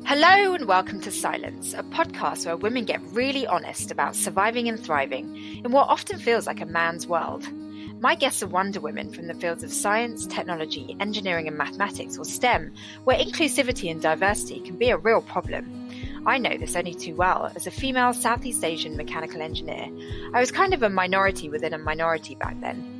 Hello and welcome to Scilence, a podcast where women get really honest about surviving and thriving in what often feels like a man's world. My guests are wonder women from the fields of science, technology, engineering and mathematics, or STEM, where inclusivity and diversity can be a real problem. I know this only too well. As a female Southeast Asian mechanical engineer, I was kind of a minority within a minority back then.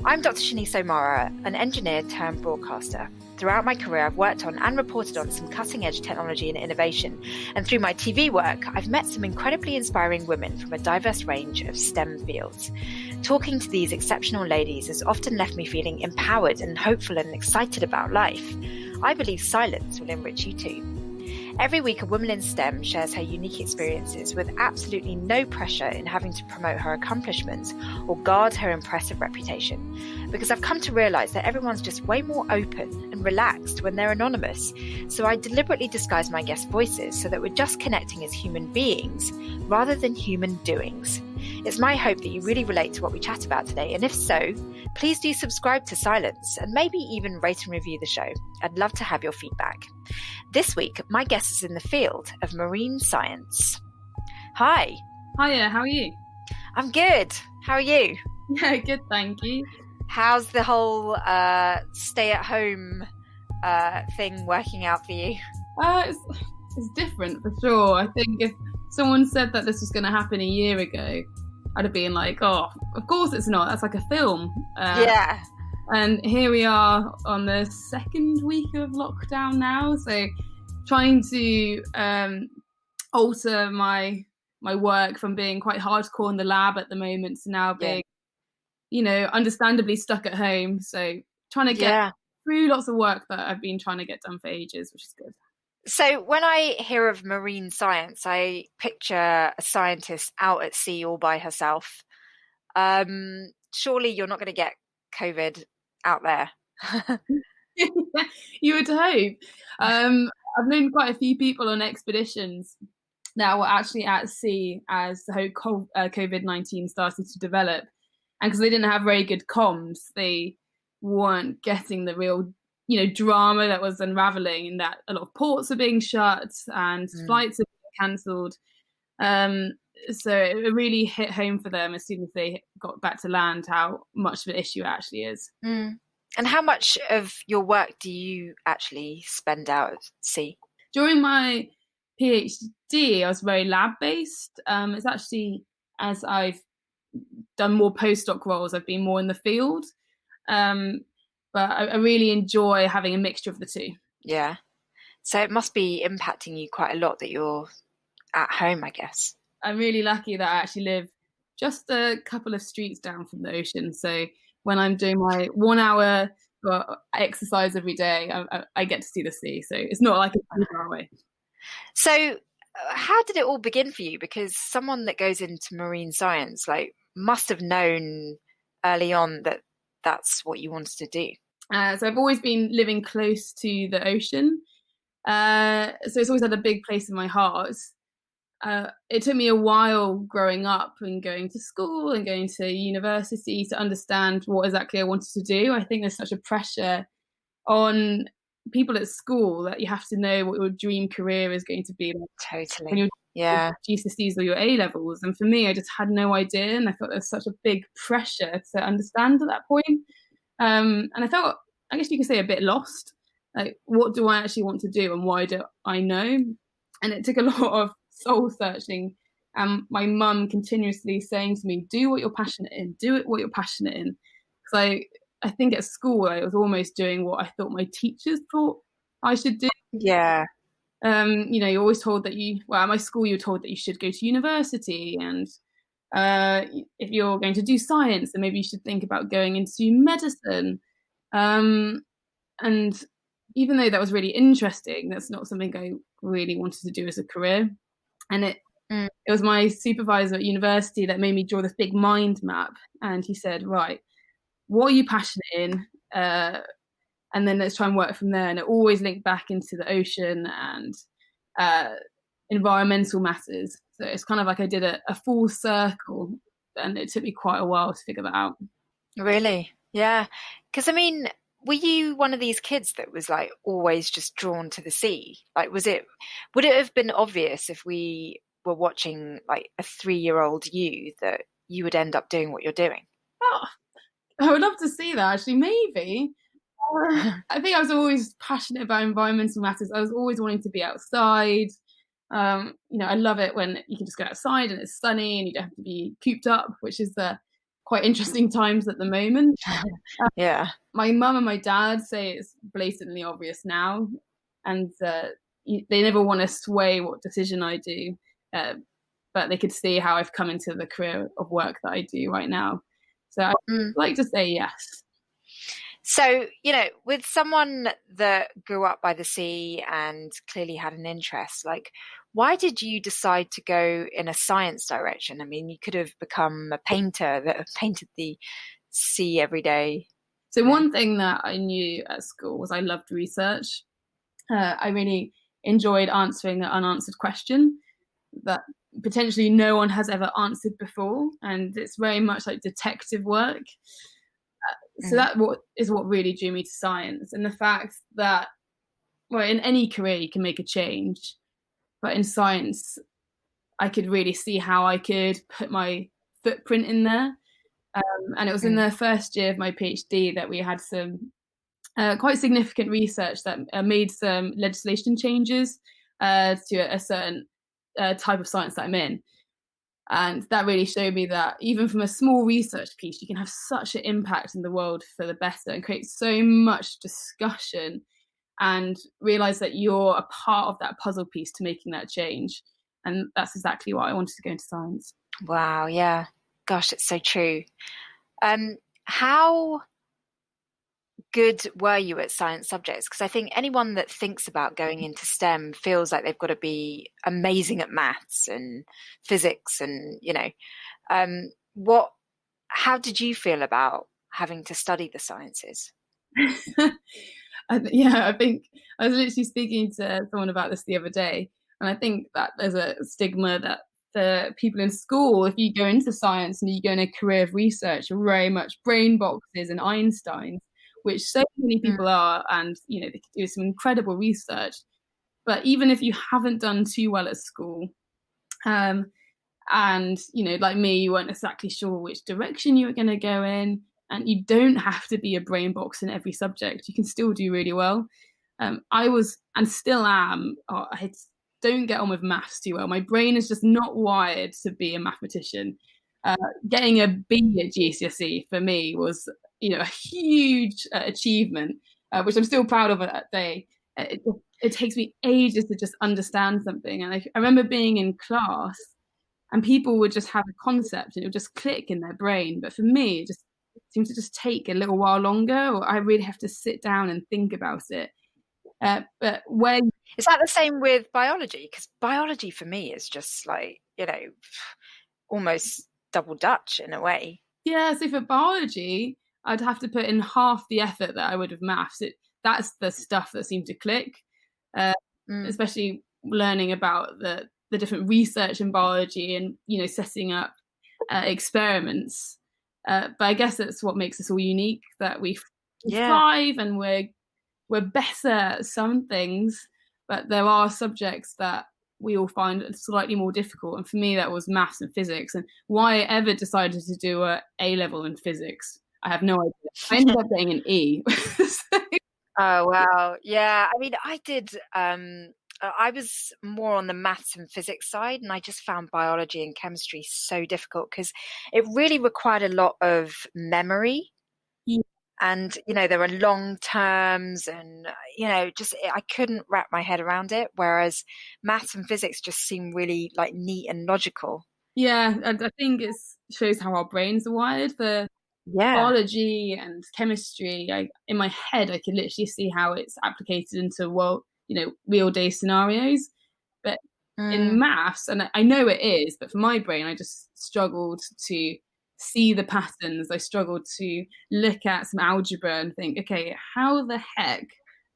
I'm Dr. Shanice O'Mara, an engineer turned broadcaster. Throughout my career, I've worked on and reported on some cutting-edge technology and innovation. And through my TV work, I've met some incredibly inspiring women from a diverse range of STEM fields. Talking to these exceptional ladies has often left me feeling empowered and hopeful and excited about life. I believe Scilence will enrich you too. Every week, a woman in STEM shares her unique experiences with absolutely no pressure in having to promote her accomplishments or guard her impressive reputation. Because I've come to realise that everyone's just way more open and relaxed when they're anonymous. So I deliberately disguise my guest voices so that we're just connecting as human beings rather than human doings. It's my hope that you really relate to what we chat about today, and if so, please do subscribe to Scilence and maybe even rate and review the show. I'd love to have your feedback. This week, my guest is in the field of marine science. Hi. Hiya, how are you? I'm good. How are you? Yeah, good, thank you. How's the whole stay-at-home thing working out for you? It's different for sure. I think if someone said that this was going to happen a year ago, I'd have been like, oh, of course it's not. That's like a film. Yeah. And here we are on the second week of lockdown now. So trying to alter my work from being quite hardcore in the lab at the moment to now being, understandably stuck at home. So trying to get through lots of work that I've been trying to get done for ages, which is good. So when I hear of marine science, I picture a scientist out at sea all by herself. Surely you're not going to get COVID out there. You would hope. I've known quite a few people on expeditions that were actually at sea as the whole COVID-19 started to develop. And because they didn't have very good comms, they weren't getting the real drama that was unraveling, in that a lot of ports are being shut and flights are being cancelled. So it really hit home for them as soon as they got back to land how much of an issue it actually is. And how much of your work do you actually spend out at sea? During my PhD, I was very lab-based. It's actually, as I've done more postdoc roles, I've been more in the field. But I really enjoy having a mixture of the two. Yeah. So it must be impacting you quite a lot that you're at home, I guess. I'm really lucky that I actually live just a couple of streets down from the ocean. So when I'm doing my 1 hour exercise every day, I get to see the sea. So it's not like it's too far away. So how did it all begin for you? Because someone that goes into marine science must have known early on that that's what you wanted to do. So I've always been living close to the ocean. So it's always had a big place in my heart. It took me a while growing up and going to school and going to university to understand what exactly I wanted to do. I think there's such a pressure on people at school that you have to know what your dream career is going to be. Totally. When you're GCSEs or your A levels. And for me, I just had no idea. And I felt there was such a big pressure to understand at that point. And I felt, I guess you could say, a bit lost. Like, what do I actually want to do and why do I know? And it took a lot of soul searching. And my mum continuously saying to me, do what you're passionate in, what you're passionate in. Because I think at school, I was almost doing what I thought my teachers thought I should do. Yeah. You're always told that at my school, you were told that you should go to university. And if you're going to do science, then maybe you should think about going into medicine. And even though that was really interesting, that's not something I really wanted to do as a career. And it was my supervisor at university that made me draw this big mind map. And he said, right, what are you passionate in? And then let's try and work from there. And it always linked back into the ocean and environmental matters. So it's kind of like I did a full circle, and it took me quite a while to figure that out. Really? Yeah. Because were you one of these kids that was like always just drawn to the sea? Like, would it have been obvious if we were watching like a 3-year-old you that you would end up doing what you're doing? Oh, I would love to see that, actually. Maybe. I think I was always passionate about environmental matters. I was always wanting to be outside. I love it when you can just go outside and it's sunny and you don't have to be cooped up, which is quite interesting times at the moment. Yeah. My mum and my dad say it's blatantly obvious now, and they never want to sway what decision I do, but they could see how I've come into the career of work that I do right now. So I'd like to say yes. So, with someone that grew up by the sea and clearly had an interest, like, why did you decide to go in a science direction? I mean, you could have become a painter that painted the sea every day. So one thing that I knew at school was I loved research. I really enjoyed answering an unanswered question that potentially no one has ever answered before, and it's very much like detective work. So that is what really drew me to science, and the fact that, well, in any career you can make a change, but in science I could really see how I could put my footprint in there. And it was in the first year of my PhD that we had some quite significant research that made some legislation changes to a certain type of science that I'm in. And that really showed me that even from a small research piece, you can have such an impact in the world for the better and create so much discussion, and realize that you're a part of that puzzle piece to making that change. And that's exactly why I wanted to go into science. Wow, yeah. Gosh, it's so true. How good were you at science subjects? Because I think anyone that thinks about going into STEM feels like they've got to be amazing at maths and physics and, how did you feel about having to study the sciences? I think I was literally speaking to someone about this the other day, and I think that there's a stigma that the people in school, if you go into science and you go in a career of research, are very much brain boxes and Einsteins, which so many people are, and they can do some incredible research. But even if you haven't done too well at school, and like me, you weren't exactly sure which direction you were going to go in, and you don't have to be a brain box in every subject. You can still do really well. I was, and still am, I don't get on with maths too well. My brain is just not wired to be a mathematician. Getting a B at GCSE for me was, a huge achievement, which I'm still proud of at that day. It takes me ages to just understand something. And I remember being in class and people would just have a concept and it would just click in their brain. But for me, it just seems to just take a little while longer, or I really have to sit down and think about it. But when is that the same with biology? Because biology for me is just like, almost double Dutch in a way. Yeah, so for biology, I'd have to put in half the effort that I would with maths. That's the stuff that seemed to click, especially learning about the different research in biology and, setting up experiments. But I guess that's what makes us all unique, that we thrive and we're better at some things, but there are subjects that we all find slightly more difficult. And for me, that was maths and physics. And why I ever decided to do a A-level in physics, I have no idea. I ended up getting an E. Oh, wow. Yeah. I mean, I did, I was more on the maths and physics side, and I just found biology and chemistry so difficult because it really required a lot of memory. Yeah. And, there are long terms and, I couldn't wrap my head around it. Whereas maths and physics just seem really like neat and logical. Yeah. And I think it shows how our brains are wired. For biology and chemistry, in my head, I could literally see how it's applicated into, real day scenarios. But in maths, and I know it is, but for my brain, I just struggled to see the patterns. I struggled to look at some algebra and think, okay, how the heck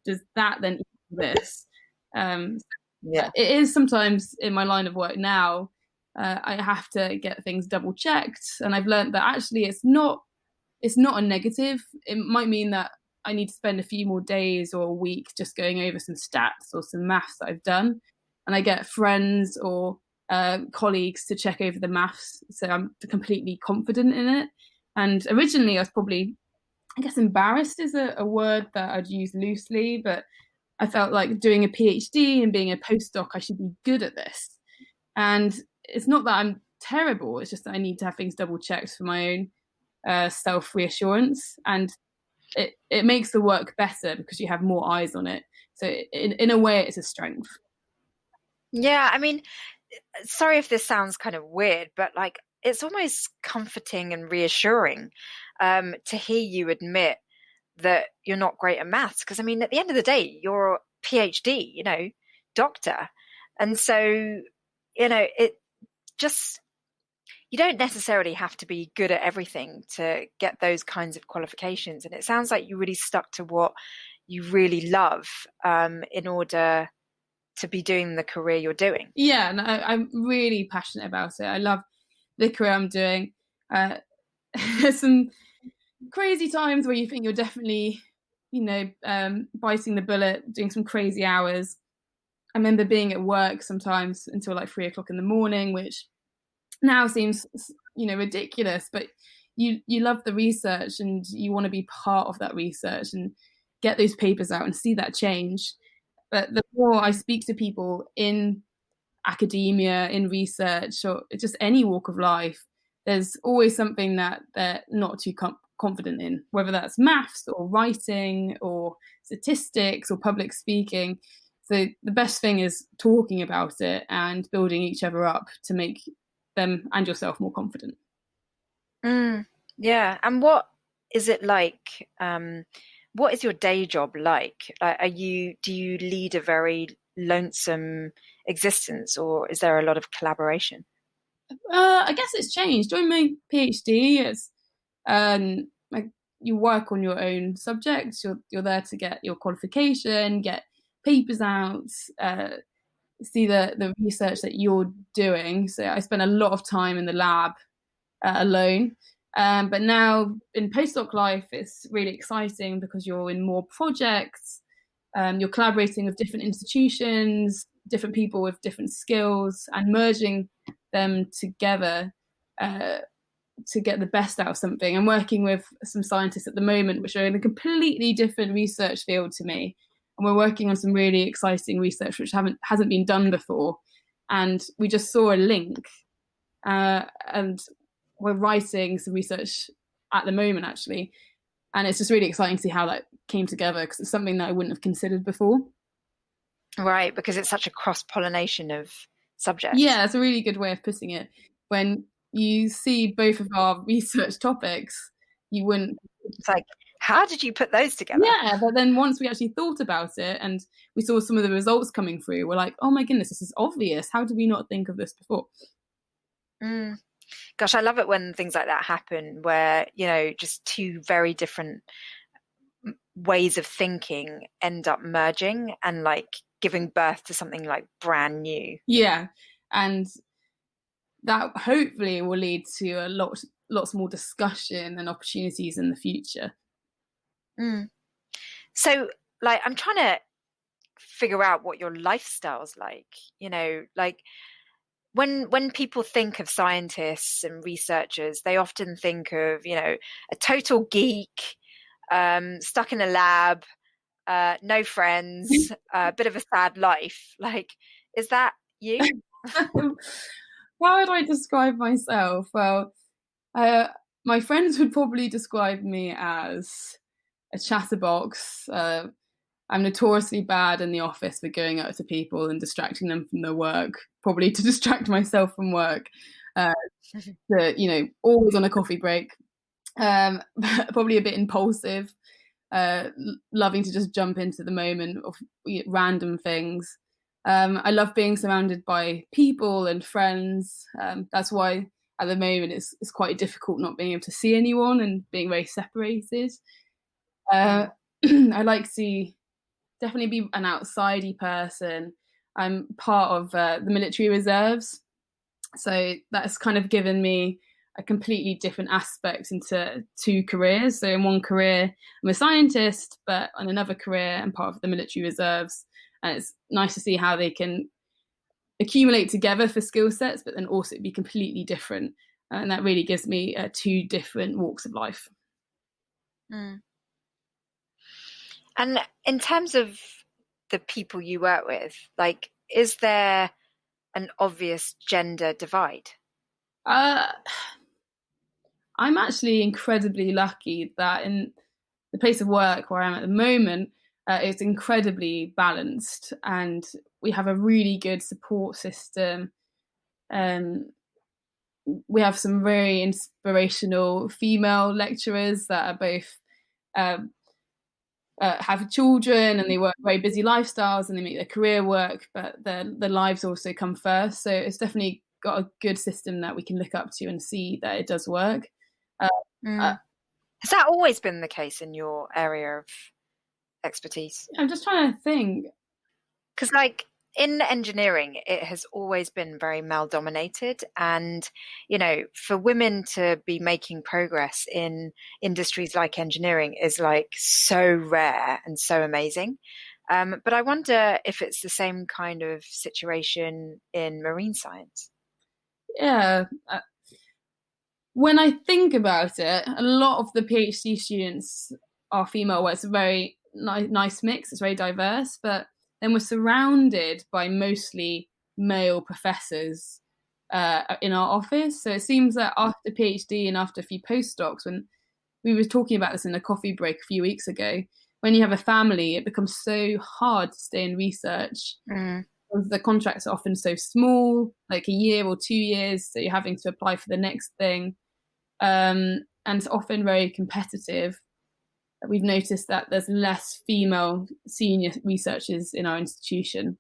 does that then equal this? It is sometimes in my line of work now, I have to get things double checked, and I've learned that actually it's not a negative. It might mean that I need to spend a few more days or a week just going over some stats or some maths that I've done. And I get friends or colleagues to check over the maths, so I'm completely confident in it. And originally I was probably, I guess embarrassed is a word that I'd use loosely, but I felt like doing a PhD and being a postdoc, I should be good at this. And it's not that I'm terrible, it's just that I need to have things double checked for my own self-reassurance. And it makes the work better because you have more eyes on it. So in a way, it's a strength. Yeah, I mean, sorry if this sounds kind of weird, but like it's almost comforting and reassuring to hear you admit that you're not great at maths. Because I mean, at the end of the day, you're a PhD, you know, doctor. And so, you know, it just, you don't necessarily have to be good at everything to get those kinds of qualifications. And it sounds like you really stuck to what you really love in order to be doing the career you're doing. Yeah, and I'm really passionate about it. I love the career I'm doing. There's some crazy times where you think you're definitely, you know, biting the bullet, doing some crazy hours. I remember being at work sometimes until like 3 o'clock in the morning, which now seems, you know, ridiculous, but you love the research and you want to be part of that research and get those papers out and see that change. But the more I speak to people in academia, in research, or just any walk of life, there's always something that they're not too confident in, whether that's maths or writing or statistics or public speaking. So the best thing is talking about it and building each other up to make them and yourself more confident. Yeah. And what is it like? What is your day job like? Do you lead a very lonesome existence, or is there a lot of collaboration? I guess it's changed. During my PhD, it's like you work on your own subjects. You're there to get your qualification, get papers out, see the research that you're doing. So I spent a lot of time in the lab alone. But now in postdoc life, it's really exciting because you're in more projects. You're collaborating with different institutions, different people with different skills, and merging them together to get the best out of something. I'm working with some scientists at the moment which are in a completely different research field to me, and we're working on some really exciting research which hasn't been done before. And we just saw a link, and we're writing some research at the moment actually, and it's just really exciting to see how that came together because it's something that I wouldn't have considered before. Right, because it's such a cross-pollination of subjects. Yeah, it's a really good way of putting it. When you see both of our research topics, you wouldn't. It's like, how did you put those together? Yeah, but then once we actually thought about it and we saw some of the results coming through, we're like, oh my goodness, this is obvious. How did we not think of this before? Gosh, I love it when things like that happen where, you know, just two very different ways of thinking end up merging and like giving birth to something like brand new. Yeah, and that hopefully will lead to lots more discussion and opportunities in the future. So, like, I'm trying to figure out what your lifestyle's like, you know, like when people think of scientists and researchers, they often think of, you know, a total geek, stuck in a lab, no friends, a bit of a sad life. Like, is that you? How would I describe myself? Well, my friends would probably describe me as a chatterbox. I'm notoriously bad in the office for going up to people and distracting them from their work, probably to distract myself from work. You know, always on a coffee break. Probably a bit impulsive, loving to just jump into the moment of random things. I love being surrounded by people and friends. That's why at the moment it's quite difficult not being able to see anyone and being very separated. I like to definitely be an outsidey person. I'm part of the military reserves, so that's kind of given me a completely different aspects into two careers. So in one career, I'm a scientist, but on another career, I'm part of the military reserves. And it's nice to see how they can accumulate together for skill sets, but then also be completely different. And that really gives me two different walks of life. Mm. And in terms of the people you work with, like, is there an obvious gender divide? I'm actually incredibly lucky that in the place of work where I am at the moment, it's incredibly balanced, and we have a really good support system. We have some very inspirational female lecturers that are both um, have children, and they work very busy lifestyles and they make their career work, but their lives also come first. So it's definitely got a good system that we can look up to and see that it does work. Has that always been the case in your area of expertise? I'm just trying to think. Because, like, in engineering, it has always been very male dominated. And, you know, for women to be making progress in industries like engineering is like so rare and so amazing. But I wonder if it's the same kind of situation in marine science. Yeah. When I think about it, a lot of the PhD students are female, where it's a very nice mix, it's very diverse, but then we're surrounded by mostly male professors in our office. So it seems that after PhD and after a few postdocs, when we were talking about this in a coffee break a few weeks ago, when you have a family, it becomes so hard to stay in research. The contracts are often so small, like a year or 2 years, so you're having to apply for the next thing. And it's often very competitive. We've noticed that there's less female senior researchers in our institution,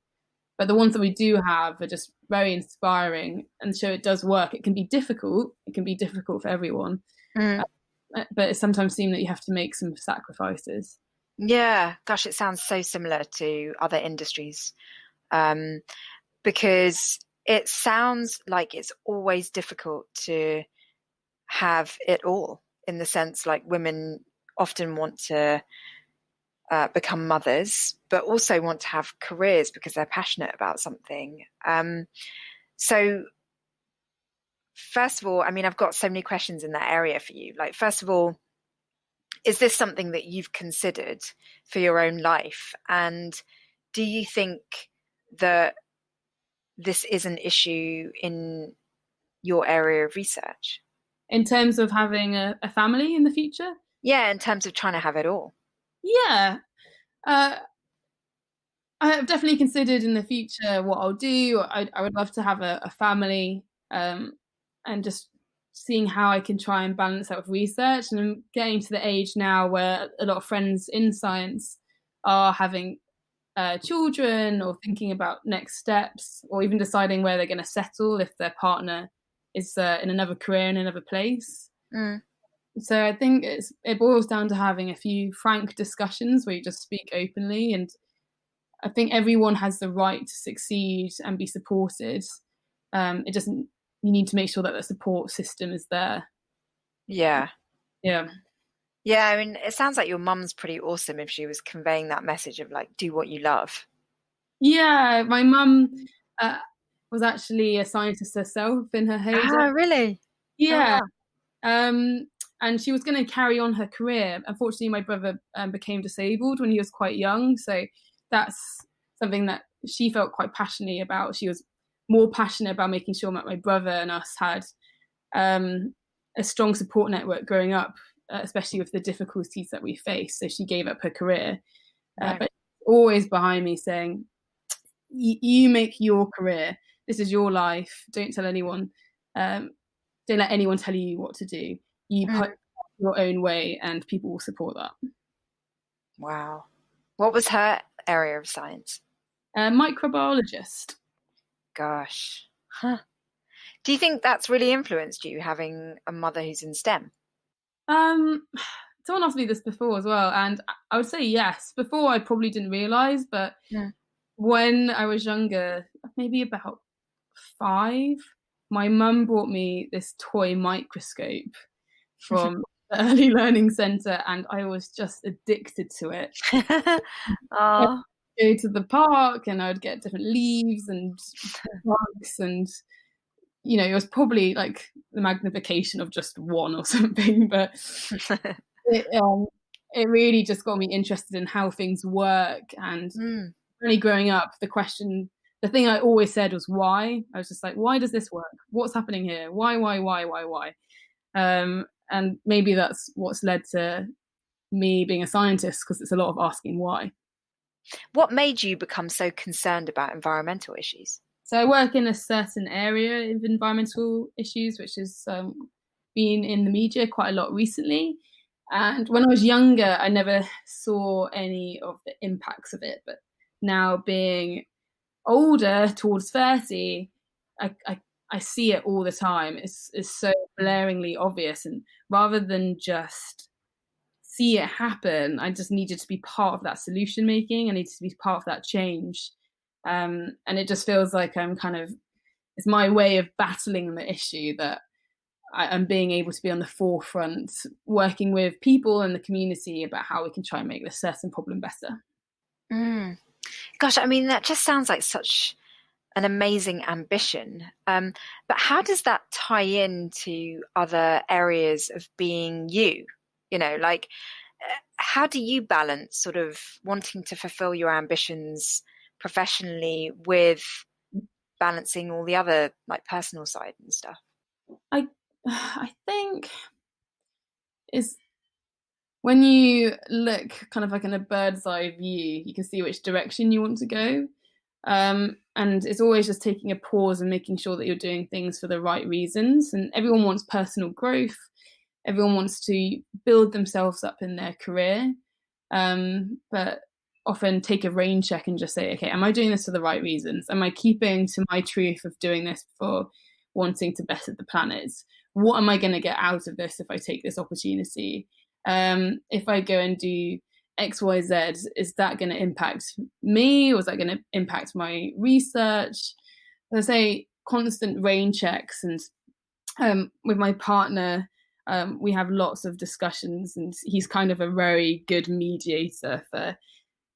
but the ones that we do have are just very inspiring and show it does work. It can be difficult. It can be difficult for everyone, but it sometimes seems that you have to make some sacrifices. Yeah, gosh, it sounds so similar to other industries, because it sounds like it's always difficult to have it all, in the sense like women often want to become mothers, but also want to have careers because they're passionate about something. So first of all, I mean, I've got so many questions in that area for you. Like, first of all, is this something that you've considered for your own life? And do you think that this is an issue in your area of research? In terms of having a family in the future? Yeah, in terms of trying to have it all. Yeah. I have definitely considered in the future what I'll do. I would love to have a family, and just seeing how I can try and balance that with research. And I'm getting to the age now where a lot of friends in science are having children, or thinking about next steps, or even deciding where they're going to settle if their partner is in another career in another place. So I think it boils down to having a few frank discussions where you just speak openly, and I think everyone has the right to succeed and be supported. It doesn't. You need to make sure that the support system is there. Yeah. Yeah. Yeah, I mean, it sounds like your mum's pretty awesome if she was conveying that message of like, do what you love. Yeah, my mum was actually a scientist herself in her heyday. Oh, really? Yeah. Oh, wow. And she was going to carry on her career. Unfortunately, my brother became disabled when he was quite young. So that's something that she felt quite passionately about. She was more passionate about making sure that my brother and us had a strong support network growing up, especially with the difficulties that we face. So she gave up her career. Right. But always behind me saying, you make your career. This is your life. Don't tell anyone. Don't let anyone tell you what to do. You put your own way, and people will support that. Wow. What was her area of science? Microbiologist. Gosh. Huh. Do you think that's really influenced you, having a mother who's in STEM? Someone asked me this before as well, and I would say yes. Before, I probably didn't realise, but when I was younger, maybe about 5, my mum brought me this toy microscope from the early learning centre, and I was just addicted to it. I'd Oh. go to the park and I'd get different leaves and bugs, and it was probably like the magnification of just one or something, but it really just got me interested in how things work. And really growing up, the thing I always said was why. I was just like, why does this work? What's happening here? Why? And maybe that's what's led to me being a scientist, because it's a lot of asking why. What made you become so concerned about environmental issues? So I work in a certain area of environmental issues, which has been in the media quite a lot recently. And when I was younger, I never saw any of the impacts of it. But now, being older, towards 30, I see it all the time. It's so blaringly obvious. And rather than just see it happen, I just needed to be part of that solution making. I needed to be part of that change. And it just feels like it's my way of battling the issue, that I'm being able to be on the forefront, working with people in the community about how we can try and make this certain problem better. Gosh, I mean, that just sounds like such an amazing ambition. But how does that tie into other areas of being you? Like, how do you balance sort of wanting to fulfill your ambitions professionally with balancing all the other like personal side and stuff? I think is when you look kind of like in a bird's eye view, you can see which direction you want to go. And it's always just taking a pause and making sure that you're doing things for the right reasons. And everyone wants personal growth. Everyone wants to build themselves up in their career. But often take a rain check and just say, okay, am I doing this for the right reasons? Am I keeping to my truth of doing this for wanting to better the planet? What am I going to get out of this if I take this opportunity? If I go and do X, Y, Z, is that going to impact me, or is that going to impact my research? As I say, constant rain checks. And with my partner, we have lots of discussions, and he's kind of a very good mediator for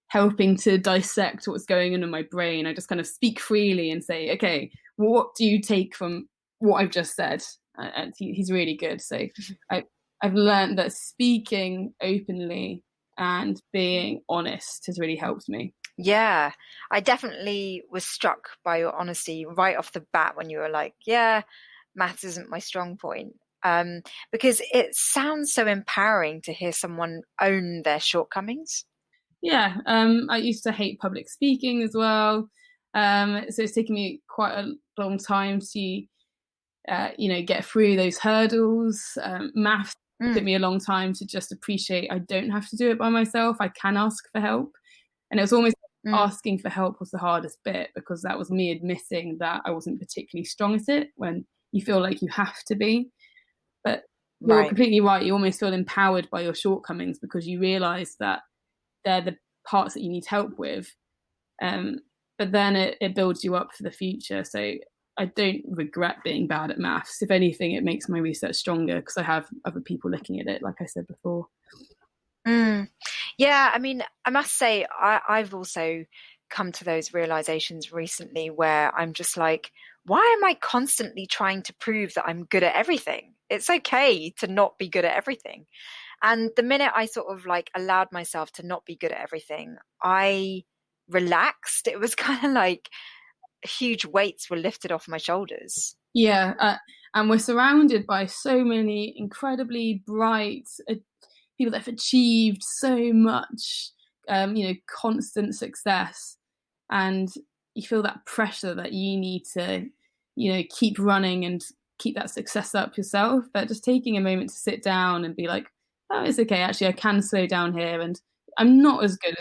helping to dissect what's going on in my brain. I just kind of speak freely and say, okay, what do you take from what I've just said? And he's really good. So I've learned that speaking openly and being honest has really helped me. Yeah, I definitely was struck by your honesty right off the bat when you were like, yeah, maths isn't my strong point. Because it sounds so empowering to hear someone own their shortcomings. Yeah, I used to hate public speaking as well. So it's taken me quite a long time to, get through those hurdles. Maths took me a long time to just appreciate I don't have to do it by myself. I can ask for help. And it was almost asking for help was the hardest bit, because that was me admitting that I wasn't particularly strong at it, when you feel like you have to be. But you're completely right. You almost feel empowered by your shortcomings, because you realise that they're the parts that you need help with. But then it builds you up for the future. So I don't regret being bad at maths. If anything, it makes my research stronger, because I have other people looking at it, like I said before. Yeah, I mean, I must say, I've also come to those realizations recently where I'm just like, why am I constantly trying to prove that I'm good at everything? It's okay to not be good at everything. And the minute I sort of like allowed myself to not be good at everything, I relaxed. It was kind of like huge weights were lifted off my shoulders. Yeah, and we're surrounded by so many incredibly bright people that have achieved so much, constant success, and you feel that pressure that you need to, keep running and keep that success up yourself. But just taking a moment to sit down and be like, oh, it's okay, actually I can slow down here, and I'm not as good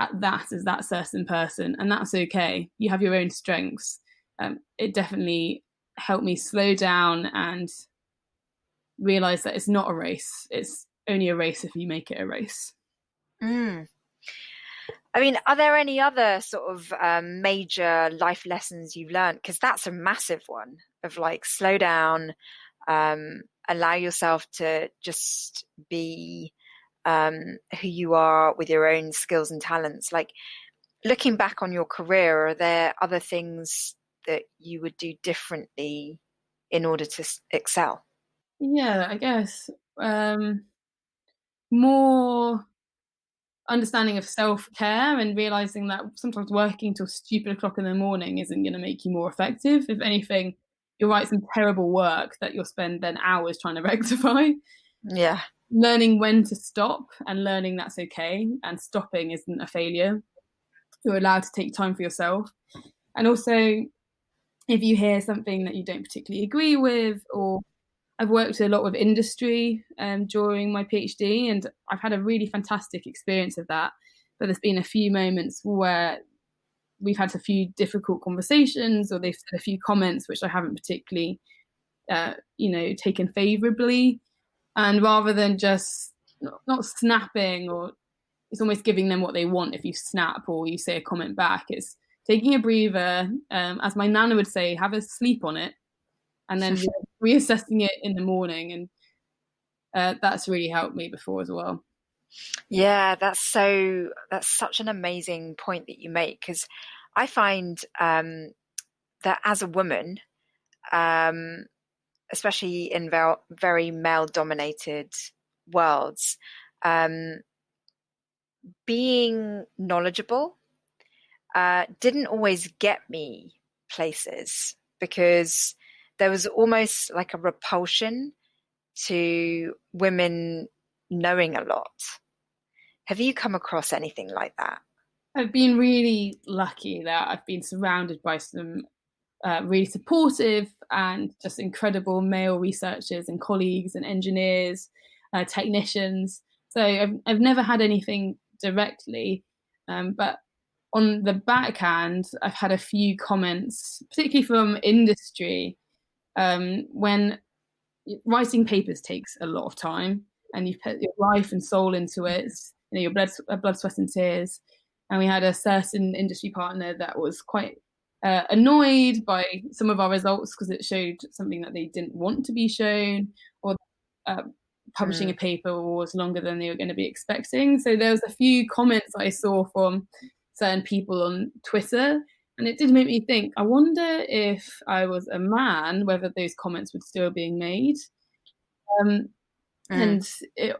at that as that certain person, and that's okay. You have your own strengths. It definitely helped me slow down and realize that it's not a race. It's only a race if you make it a race. I mean, are there any other sort of major life lessons you've learned? Because that's a massive one. of like slow down, allow yourself to just be who you are with your own skills and talents. Like, looking back on your career, are there other things that you would do differently in order to excel? Yeah, I guess more understanding of self-care and realizing that sometimes working till stupid o'clock in the morning isn't going to make you more effective. If anything, you'll write some terrible work that you'll spend then hours trying to rectify. Yeah. Learning when to stop and learning that's okay, and stopping isn't a failure. You're allowed to take time for yourself. And also, if you hear something that you don't particularly agree with, or I've worked a lot with industry during my PhD, and I've had a really fantastic experience of that. But there's been a few moments where we've had a few difficult conversations, or they've said a few comments which I haven't particularly, taken favourably. And rather than just not snapping, or it's almost giving them what they want if you snap or you say a comment back, it's taking a breather, as my nana would say, have a sleep on it, and then reassessing it in the morning. And that's really helped me before as well. Yeah, that's such an amazing point that you make, because I find that as a woman, especially in very male-dominated worlds, being knowledgeable didn't always get me places, because there was almost like a repulsion to women knowing a lot. Have you come across anything like that? I've been really lucky that I've been surrounded by some really supportive and just incredible male researchers and colleagues and engineers, technicians. So I've never had anything directly, but on the backhand, I've had a few comments, particularly from industry, when writing papers takes a lot of time, and you put your life and soul into it, your blood, sweat, and tears. And we had a certain industry partner that was quite annoyed by some of our results because it showed something that they didn't want to be shown, or publishing a paper was longer than they were going to be expecting. So there was a few comments I saw from certain people on Twitter, and it did make me think, I wonder if I was a man, whether those comments would still being made. And it,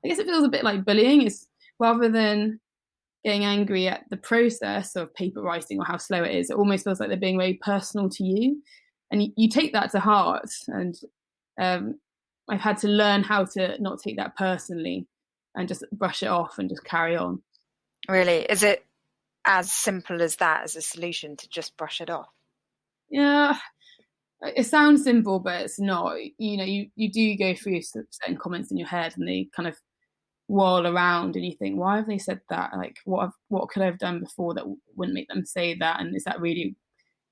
I guess it feels a bit like bullying. Is rather than getting angry at the process of paper writing or how slow it is, it almost feels like they're being very personal to you, and you take that to heart. And I've had to learn how to not take that personally and just brush it off and just carry on. Really? Is it as simple as that as a solution, to just brush it off? Yeah, it sounds simple, but it's not. You do go through certain comments in your head, and they kind of whirl around, and you think, why have they said that? Like, what could I have done before that wouldn't make them say that? And is that really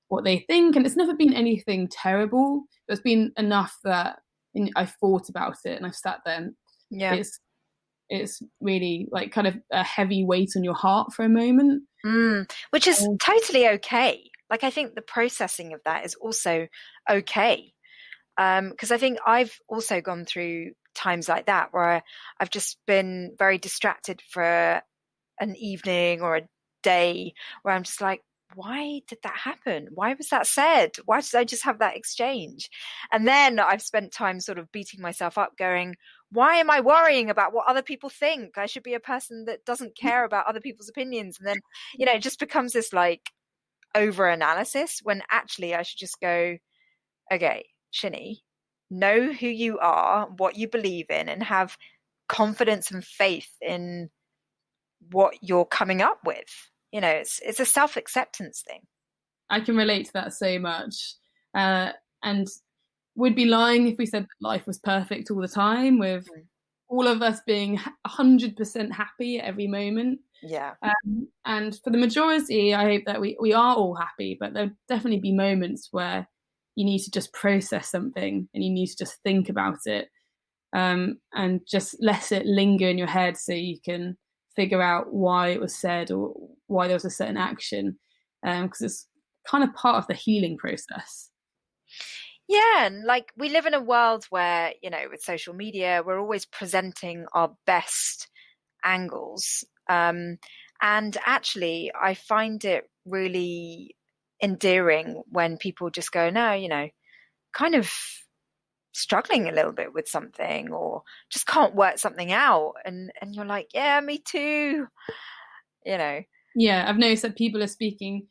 what they think? And it's never been anything terrible. It's been enough that I've thought about it, and I've sat there. And yeah, it's really like kind of a heavy weight on your heart for a moment, which is totally okay. Like, I think the processing of that is also okay, because I think I've also gone through times like that where I've just been very distracted for an evening or a day, where I'm just like, why did that happen? Why was that said? Why did I just have that exchange? And then I've spent time sort of beating myself up, going, why am I worrying about what other people think? I should be a person that doesn't care about other people's opinions. And then, it just becomes this like over analysis, when actually I should just go, okay, Shinny, know who you are, what you believe in, and have confidence and faith in what you're coming up with. It's a self-acceptance thing. I can relate to that so much. And we'd be lying if we said that life was perfect all the time, with all of us being 100% happy at every moment. Yeah. And for the majority, I hope that we are all happy, but there'll definitely be moments where you need to just process something, and you need to just think about it, and just let it linger in your head so you can figure out why it was said or why there was a certain action, because it's kind of part of the healing process. Yeah, and like we live in a world where, with social media, we're always presenting our best angles. And actually, I find it really endearing when people just go, no, kind of struggling a little bit with something or just can't work something out. And you're like, yeah, me too, you know. Yeah, I've noticed that people are speaking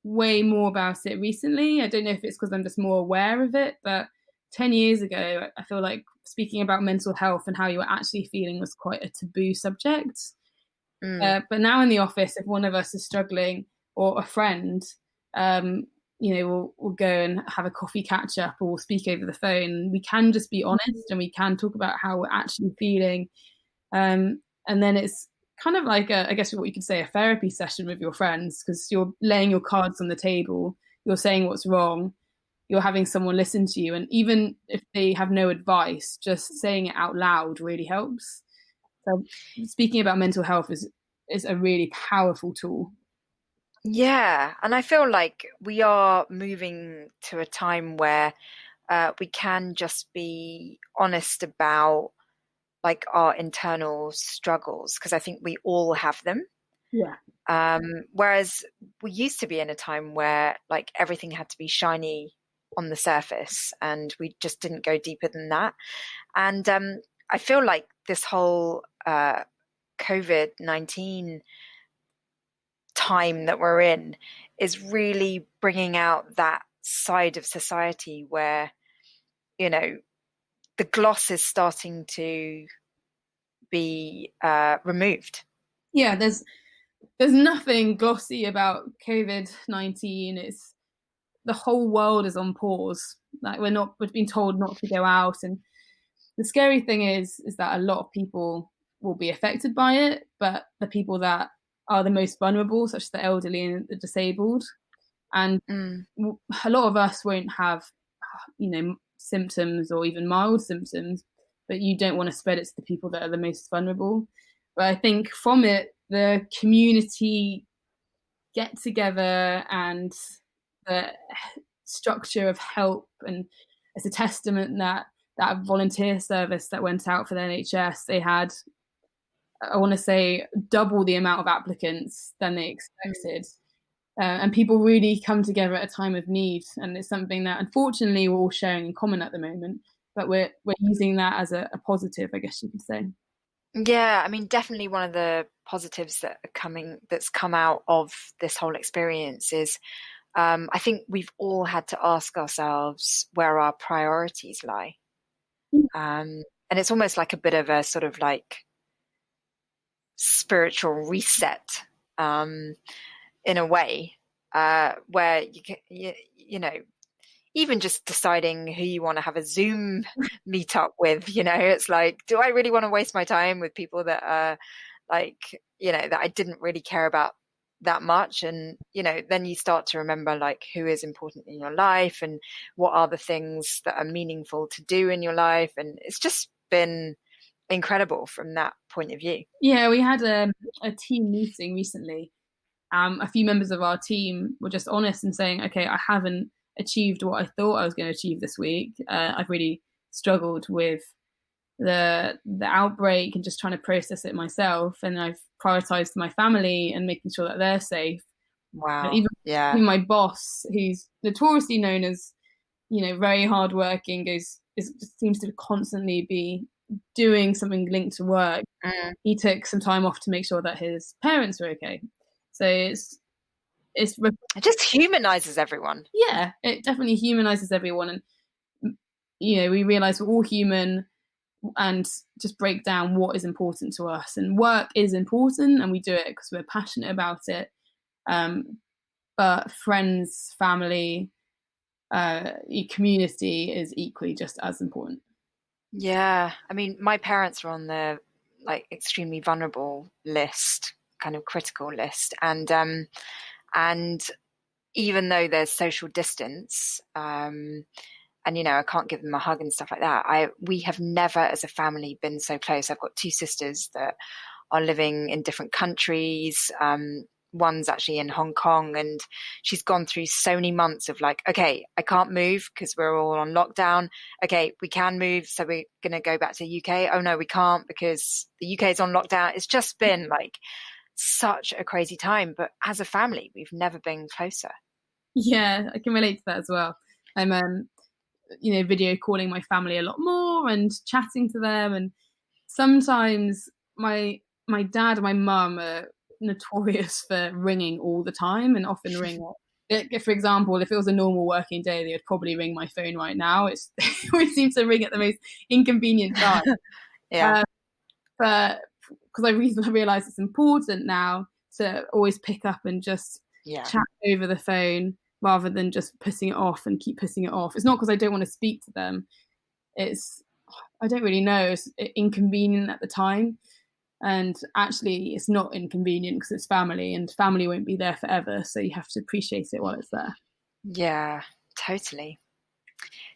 way more about it recently. I don't know if it's because I'm just more aware of it, but 10 years ago, I feel like speaking about mental health and how you were actually feeling was quite a taboo subject. But now in the office, if one of us is struggling or a friend, we'll go and have a coffee catch up or we'll speak over the phone. We can just be honest and we can talk about how we're actually feeling. And then it's kind of like I guess what you could say, a therapy session with your friends, because you're laying your cards on the table, you're saying what's wrong, you're having someone listen to you. And even if they have no advice, just saying it out loud really helps. So speaking about mental health is a really powerful tool. Yeah, and I feel like we are moving to a time where we can just be honest about like our internal struggles, because I think we all have them. Yeah. Whereas we used to be in a time where like everything had to be shiny on the surface and we just didn't go deeper than that. And I feel like this whole COVID-19 time that we're in is really bringing out that side of society where, the gloss is starting to be removed. Yeah, there's nothing glossy about COVID-19. It's the whole world is on pause. Like we've been told not to go out, and the scary thing is that a lot of people will be affected by it, but the people that are the most vulnerable, such as the elderly and the disabled, and a lot of us won't have, symptoms or even mild symptoms, but you don't want to spread it to the people that are the most vulnerable. But I think from it, the community get together and the structure of help, and it's a testament that volunteer service that went out for the NHS, they had, I want to say, double the amount of applicants than they expected. And people really come together at a time of need, and it's something that unfortunately we're all sharing in common at the moment, but we're using that as a positive, I guess you could say. Yeah, I mean, definitely one of the positives that's come out of this whole experience is I think we've all had to ask ourselves where our priorities lie. And it's almost like a bit of a sort of like spiritual reset, in a way, where even just deciding who you want to have a Zoom meetup with, it's like, do I really want to waste my time with people that are like, that I didn't really care about that much? And, then you start to remember like who is important in your life and what are the things that are meaningful to do in your life. And it's just been incredible from that point of view. Yeah, we had a team meeting recently. A few members of our team were just honest and saying, okay, I haven't achieved what I thought I was going to achieve this week. I've really struggled with the outbreak and just trying to process it myself, and I've prioritized my family and making sure that they're safe. Wow. Even my boss, who's notoriously known as, very hardworking, seems to constantly be doing something linked to work. He took some time off to make sure that his parents were okay. So it just humanizes everyone. Yeah, it definitely humanizes everyone, and we realize we're all human, and just break down what is important to us. And work is important, and we do it because we're passionate about it. But friends, family, your community is equally just as important. Yeah, I mean, my parents were on the like extremely vulnerable list, kind of critical list, and even though there's social distance, and I can't give them a hug and stuff like that, we have never as a family been so close. I've got two sisters that are living in different countries, one's actually in Hong Kong, and she's gone through so many months of like, okay, I can't move because we're all on lockdown. Okay, we can move, so we're going to go back to the UK. Oh no, we can't because the UK is on lockdown. It's just been like such a crazy time, but as a family, we've never been closer. Yeah, I can relate to that as well. I'm video calling my family a lot more and chatting to them, and sometimes my dad and my mum are notorious for ringing all the time and often ring. For example, if it was a normal working day, they would probably ring my phone right now. It always seems to ring at the most inconvenient time. Yeah. But because I realised it's important now to always pick up and just chat over the phone rather than just putting it off and keep putting it off. It's not because I don't want to speak to them. I don't really know. It's inconvenient at the time. And actually, it's not inconvenient because it's family, and family won't be there forever. So you have to appreciate it while it's there. Yeah, totally.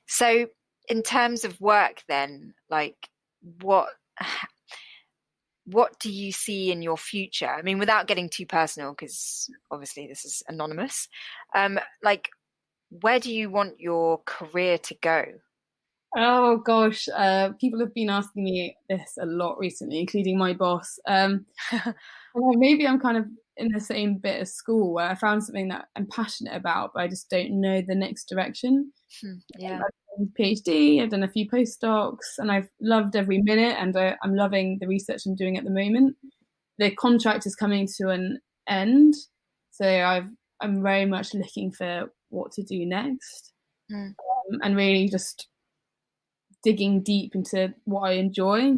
So in terms of work then, like what do you see in your future? I mean, without getting too personal, because obviously this is anonymous, like where do you want your career to go? Oh gosh, people have been asking me this a lot recently, including my boss. Maybe I'm kind of in the same bit as school where I found something that I'm passionate about, but I just don't know the next direction. Yeah. I've done a PhD, I've done a few postdocs, and I've loved every minute, and I'm loving the research I'm doing at the moment. The contract is coming to an end, so I'm very much looking for what to do next, and really just digging deep into what I enjoy.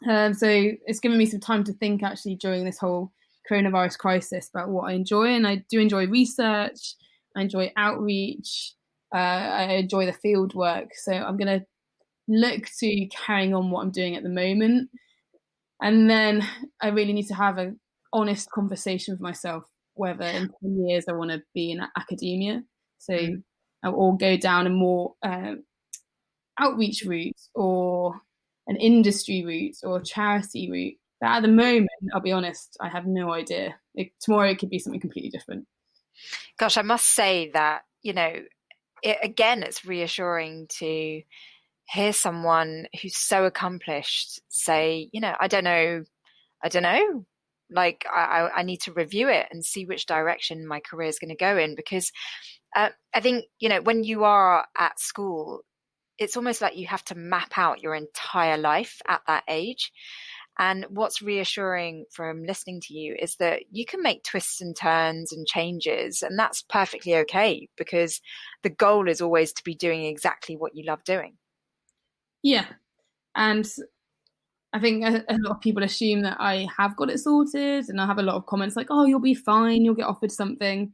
So it's given me some time to think actually during this whole coronavirus crisis about what I enjoy. And I do enjoy research, I enjoy outreach, I enjoy the field work. So I'm going to look to carrying on what I'm doing at the moment. And then I really need to have an honest conversation with myself, whether in 10 years I want to be in academia. So or go down a more outreach route or an industry route or a charity route. But at the moment, I'll be honest, I have no idea. Tomorrow it could be something completely different. Gosh, I must say that, it's reassuring to hear someone who's so accomplished say, I don't know. Like I need to review it and see which direction my career is going to go in, because I think, when you are at school, it's almost like you have to map out your entire life at that age. And what's reassuring from listening to you is that you can make twists and turns and changes, and that's perfectly okay, because the goal is always to be doing exactly what you love doing. Yeah. And I think a lot of people assume that I have got it sorted, and I have a lot of comments like, oh, you'll be fine, you'll get offered something.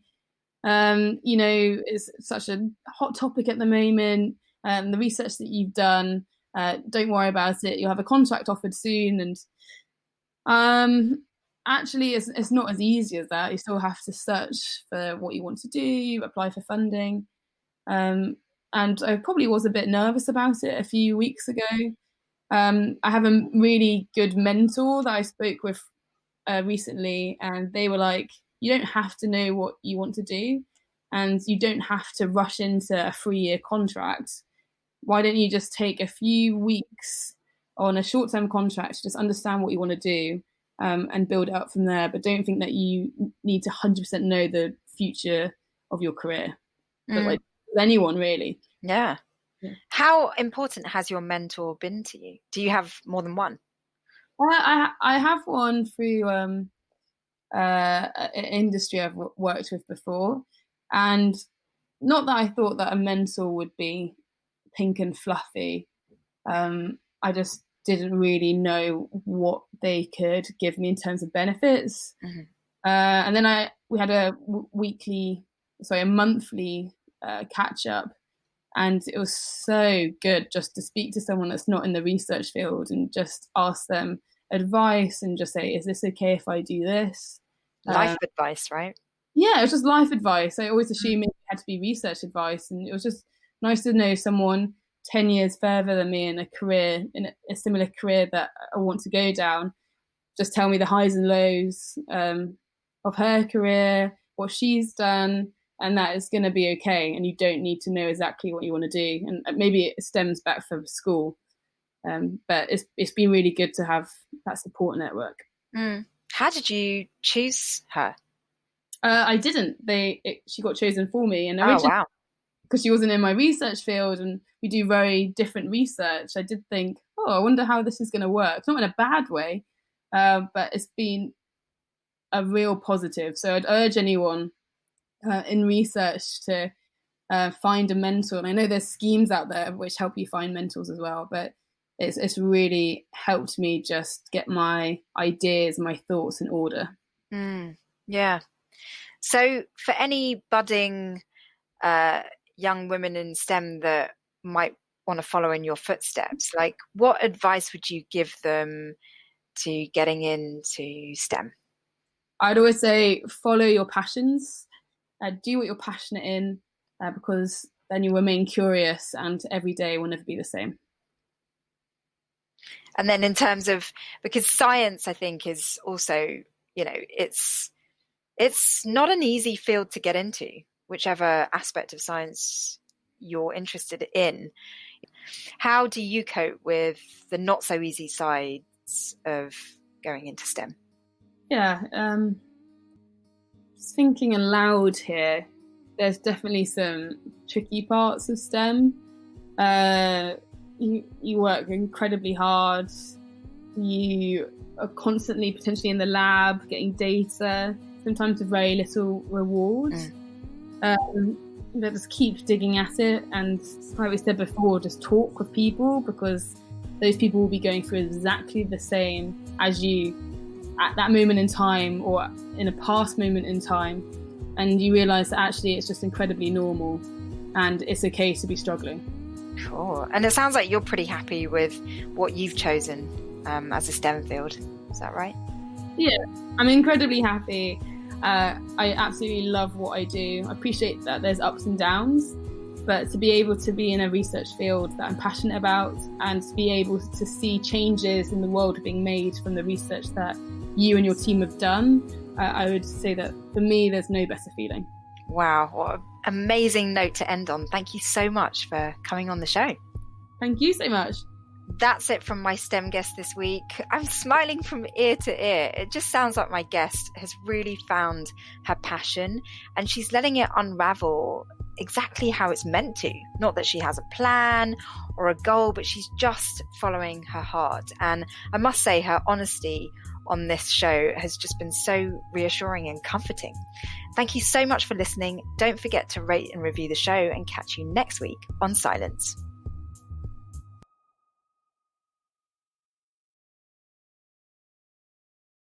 It's such a hot topic at the moment. The research that you've done, don't worry about it, you'll have a contract offered soon. And actually it's not as easy as that. You still have to search for what you want to do, apply for funding. And I probably was a bit nervous about it a few weeks ago. I have a really good mentor that I spoke with recently, and they were like, you don't have to know what you want to do, and you don't have to rush into a 3-year contract. Why don't you just take a few weeks on a short-term contract to just understand what you want to do, and build it up from there, but don't think that you need to 100% know the future of your career. But like anyone really. Yeah. How important has your mentor been to you? Do you have more than one? I have one through an industry I've worked with before, and not that I thought that a mentor would be pink and fluffy. I just didn't really know what they could give me in terms of benefits. And then we had a monthly catch up, and it was so good just to speak to someone that's not in the research field and just ask them advice and just say, is this okay if I do this? Life advice, right? Yeah, it was just life advice. I always assumed it had to be research advice, and it was just nice to know someone 10 years further than me in a similar career that I want to go down, just tell me the highs and lows. of her career, what she's done, and that it's going to be okay. And you don't need to know exactly what you want to do. And maybe it stems back from school. But it's been really good to have that support network. How did you choose her? I didn't. She got chosen for me, and originally, wow, because she wasn't in my research field, and we do very different research. I did think, I wonder how this is going to work. Not in a bad way, but it's been a real positive. So I'd urge anyone in research to find a mentor. And I know there's schemes out there which help you find mentors as well, but it's really helped me just get my ideas, my thoughts in order. Yeah. So for any budding young women in STEM that might want to follow in your footsteps, like what advice would you give them to getting into STEM? I'd always say follow your passions, do what you're passionate in, because then you remain curious and every day will never be the same. And then in terms of, because science, I think, is also, it's not an easy field to get into, whichever aspect of science you're interested in. How do you cope with the not so easy sides of going into STEM? Yeah, just thinking aloud here, there's definitely some tricky parts of STEM. You work incredibly hard. You are constantly potentially in the lab getting data, sometimes with very little reward. Just keep digging at it, and like we said before, just talk with people, because those people will be going through exactly the same as you at that moment in time or in a past moment in time, and you realise that actually it's just incredibly normal and it's okay to be struggling. Sure. And it sounds like you're pretty happy with what you've chosen as a STEM field. Is that right? Yeah, I'm incredibly happy. I absolutely love what I do. I appreciate that there's ups and downs, but to be able to be in a research field that I'm passionate about and to be able to see changes in the world being made from the research that you and your team have done, I would say that for me, there's no better feeling. Wow, what an amazing note to end on. Thank you so much for coming on the show. Thank you so much. That's it from my STEM guest this week. I'm smiling from ear to ear. It just sounds like my guest has really found her passion and she's letting it unravel exactly how it's meant to. Not that she has a plan or a goal, but she's just following her heart. And I must say her honesty on this show has just been so reassuring and comforting. Thank you so much for listening. Don't forget to rate and review the show and catch you next week on Scilence.